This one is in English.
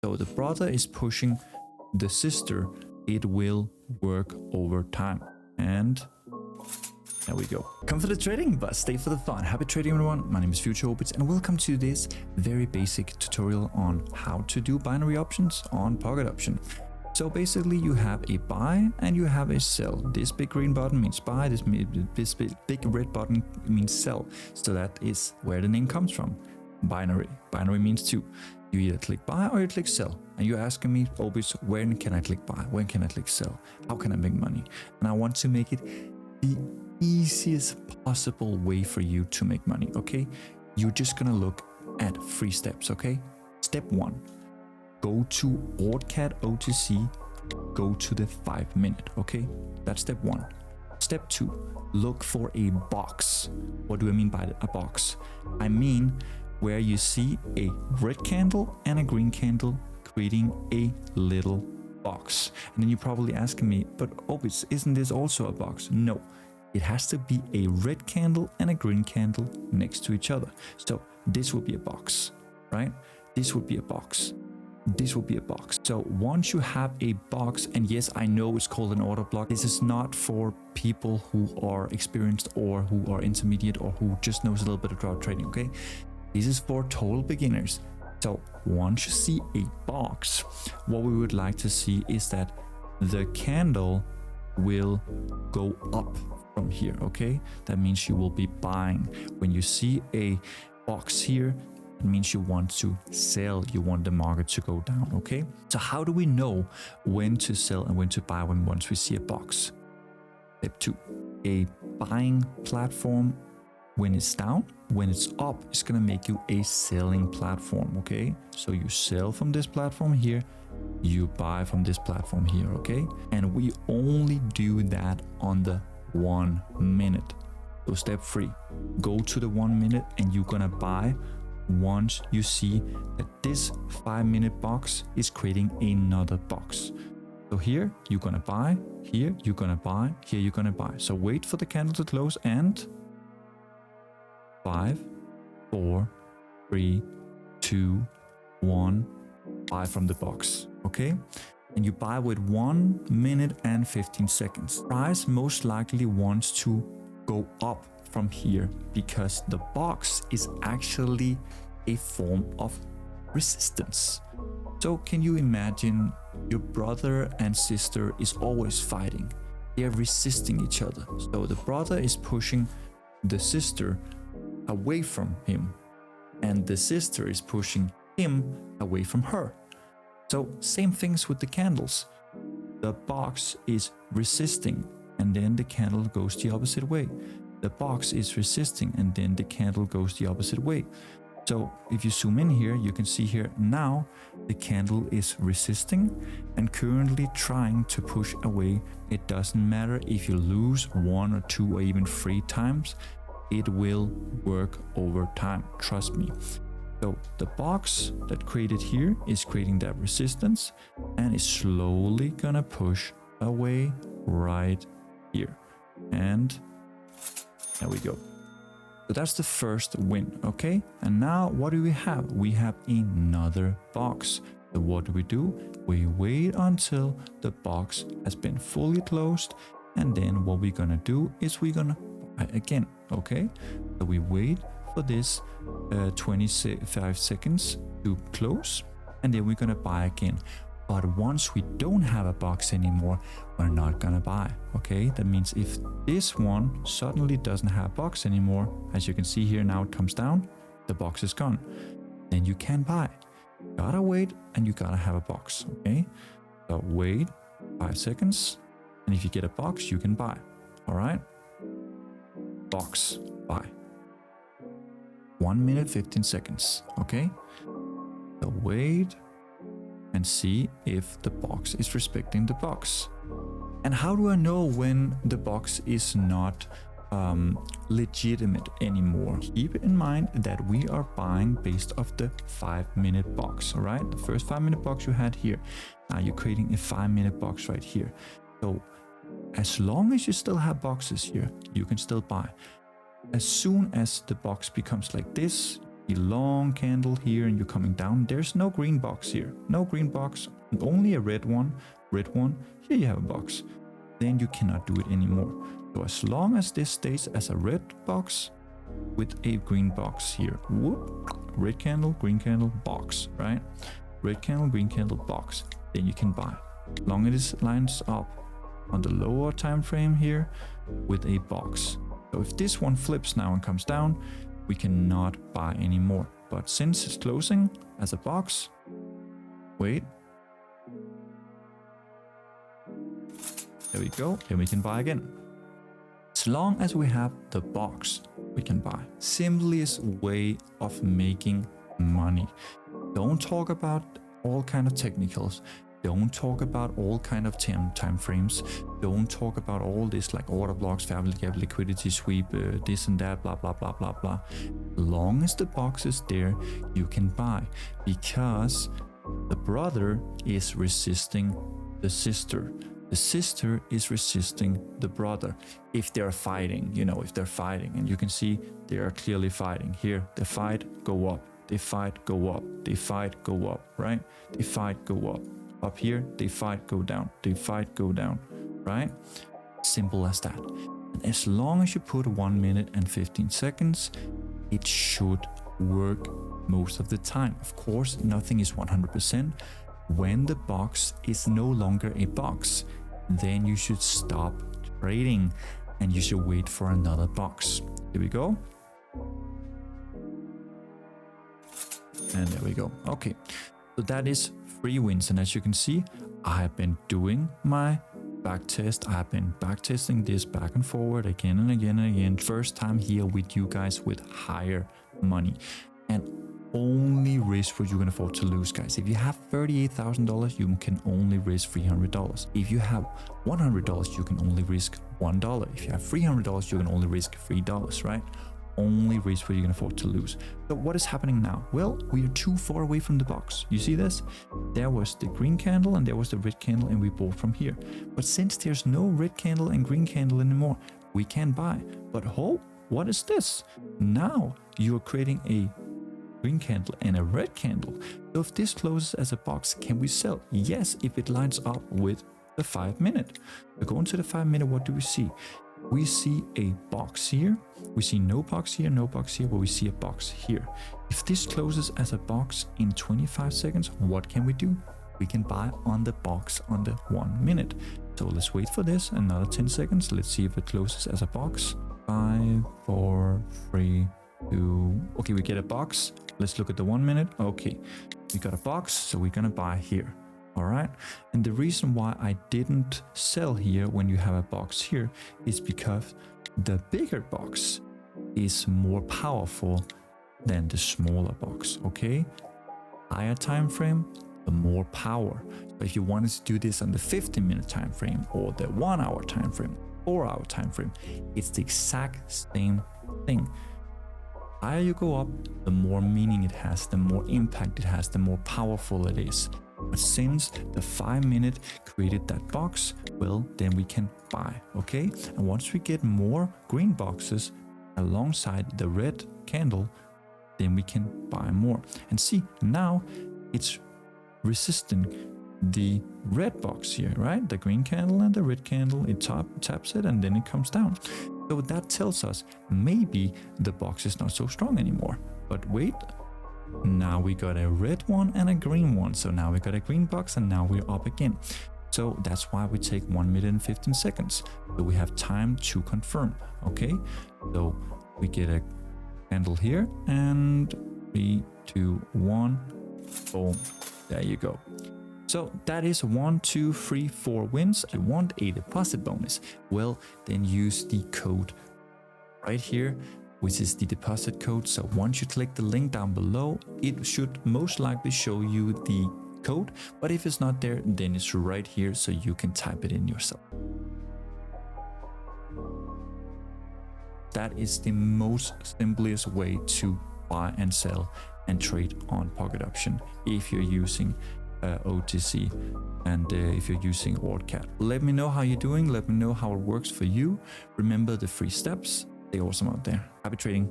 So the brother is pushing the sister. It will work over time. And there we go. Come for the trading, but stay for the fun. Happy trading, everyone. My name is FutureObitz, and welcome to this very basic tutorial on how to do binary options on Pocket Option. So basically, you have a buy and you have a sell. This big green button means buy. This big red button means sell. So that is where the name comes from. Binary. Binary means two. You either click buy or you click sell. And you're asking me, Obitz, when can I click buy? When can I click sell? How can I make money? And I want to make it the easiest possible way for you to make money, okay? You're just gonna look at 3 steps, okay? Step 1, go to OrdCat OTC, go to the 5 minute, okay? That's step 1. Step 2, look for a box. What do I mean by a box? I mean where you see a red candle and a green candle creating a little box. And then you're probably asking me, but Obitz, isn't this also a box? No. It has to be a red candle and a green candle next to each other. So this will be a box, right? This would be a box. This will be a box. So once you have a box, and yes, I know it's called an order block. This is not for people who are experienced or who are intermediate or who just knows a little bit about trading, okay? This is for total beginners. So once you see a box, what we would like to see is that the candle will go up from here, okay? That means you will be buying. When you see a box here, it means you want to sell, you want the market to go down, okay? So how do we know when to sell and when to buy once we see a box? Step 2, a buying platform when it's down, when it's up, it's gonna make you a selling platform, okay? So you sell from this platform here, you buy from this platform here, okay? And we only do that on the 1 minute. So step 3, go to the 1 minute and you're gonna buy once you see that this 5 minute box is creating another box. So here you're gonna buy, here you're gonna buy, here you're gonna buy. So wait for the candle to close and 5, 4, 3, 2, 1, buy from the box, okay? And you buy with 1 minute and 15 seconds. Price most likely wants to go up from here because the box is actually a form of resistance. So can you imagine your brother and sister is always fighting? They're resisting each other. So the brother is pushing the sister away from him and the sister is pushing him away from her. So same things with the candles. The box is resisting and then the candle goes the opposite way. The box is resisting and then the candle goes the opposite way. So if you zoom in here, you can see here now the candle is resisting and currently trying to push away. It doesn't matter if you lose 1 or 2 or even 3 times, it will work over time, trust me. So the box that created here is creating that resistance and is slowly gonna push away right here. And there we go. So that's the first win, okay? And now what do we have? We have another box. So what do? We wait until the box has been fully closed. And then what we're gonna do is we're gonna buy again, okay? So we wait for this 25 seconds to close and then we're gonna buy again. But once we don't have a box anymore, we're not gonna buy, okay? That means if this one suddenly doesn't have a box anymore, as you can see here now it comes down, the box is gone, then you can buy. You gotta wait and you gotta have a box, okay? So wait 5 seconds and if you get a box, you can buy, all right? Box, buy. 1 minute, 15 seconds, okay? So wait and see if the box is respecting the box. And how do I know when the box is not legitimate anymore? Keep in mind that we are buying based off the 5 minute box, all right? The first 5 minute box you had here. Now you're creating a 5 minute box right here. So as long as you still have boxes here, you can still buy. As soon as the box becomes like this, the long candle here and you're coming down, there's no green box here. No green box, only a red one. Here you have a box. Then you cannot do it anymore. So as long as this stays as a red box with a green box here, whoop, red candle, green candle, box, right? Red candle, green candle, box. Then you can buy. As long as it lines up on the lower time frame here with a box. So if this one flips now and comes down, we cannot buy anymore. But since it's closing as a box, wait. There we go, then we can buy again. As long as we have the box, we can buy. Simplest way of making money. Don't talk about all kind of technicals. Don't talk about all kind of time frames. Don't talk about all this like order blocks, fair value gap, liquidity sweep, this and that, blah, blah, blah, blah, blah. As long as the box is there, you can buy, because the brother is resisting the sister. The sister is resisting the brother. If they're fighting, if they're fighting, and you can see they are clearly fighting. Here, the fight, go up. They fight, go up. They fight, go up, right? They fight, go up. Up here, they fight, go down. They fight, go down, right? Simple as that. And as long as you put 1 minute and 15 seconds, it should work most of the time. Of course, nothing is 100%. When the box is no longer a box, then you should stop trading and you should wait for another box. Here we go. And there we go. Okay, so that is 3 wins. And as you can see, I have been doing my back test. I have been back testing this back and forward again and again and again. First time here with you guys with higher money. And only risk what you can afford to lose, guys. If you have $38,000, you can only risk $300. If you have $100, you can only risk $1. If you have $300, you can only risk $3, right? Only risk what you can afford to lose. So what is happening now? Well, we are too far away from the box. You see this? There was the green candle and there was the red candle, and we bought from here. But since there's no red candle and green candle anymore, we can't buy. But what is this? Now you are creating a green candle and a red candle. So if this closes as a box, can we sell? Yes, if it lines up with the 5 minute. We go into the 5 minute, what do we see? We see a box here. We see no box here, no box here, but we see a box here. If this closes as a box in 25 seconds, what can we do? We can buy on the box on the 1 minute. So let's wait for this, another 10 seconds. Let's see if it closes as a box. 5, 4, 3, 2. Okay, we get a box. Let's look at the 1 minute. Okay, we got a box, so we're gonna buy here. All right, and the reason why I didn't sell here when you have a box here is because the bigger box is more powerful than the smaller box. Okay, higher time frame, the more power. So if you wanted to do this on the 15-minute time frame or the 1 hour time frame, 4 hour time frame, it's the exact same thing. Higher you go up, the more meaning it has, the more impact it has, the more powerful it is. But since the 5 minute created that box, well, then we can buy, okay? And once we get more green boxes alongside the red candle, then we can buy more. And see, now it's resisting the red box here, right? The green candle and the red candle, it taps it and then it comes down. So that tells us maybe the box is not so strong anymore. But wait, now we got a red one and a green one. So now we got a green box and now we're up again. So that's why we take 1 minute and 15 seconds. So we have time to confirm, okay? So we get a candle here and 3, 2, 1, boom, there you go. So that is 1, 2, 3, 4 wins. If you want a deposit bonus, well, then use the code right here, which is the deposit code. So once you click the link down below, it should most likely show you the code. But if it's not there, then it's right here, so you can type it in yourself. That is the most simplest way to buy and sell and trade on Pocket Option if you're using OTC and if you're using OrdCat. Let me know how you're doing. Let me know how it works for you. Remember the 3 steps. Stay awesome out there. Happy trading.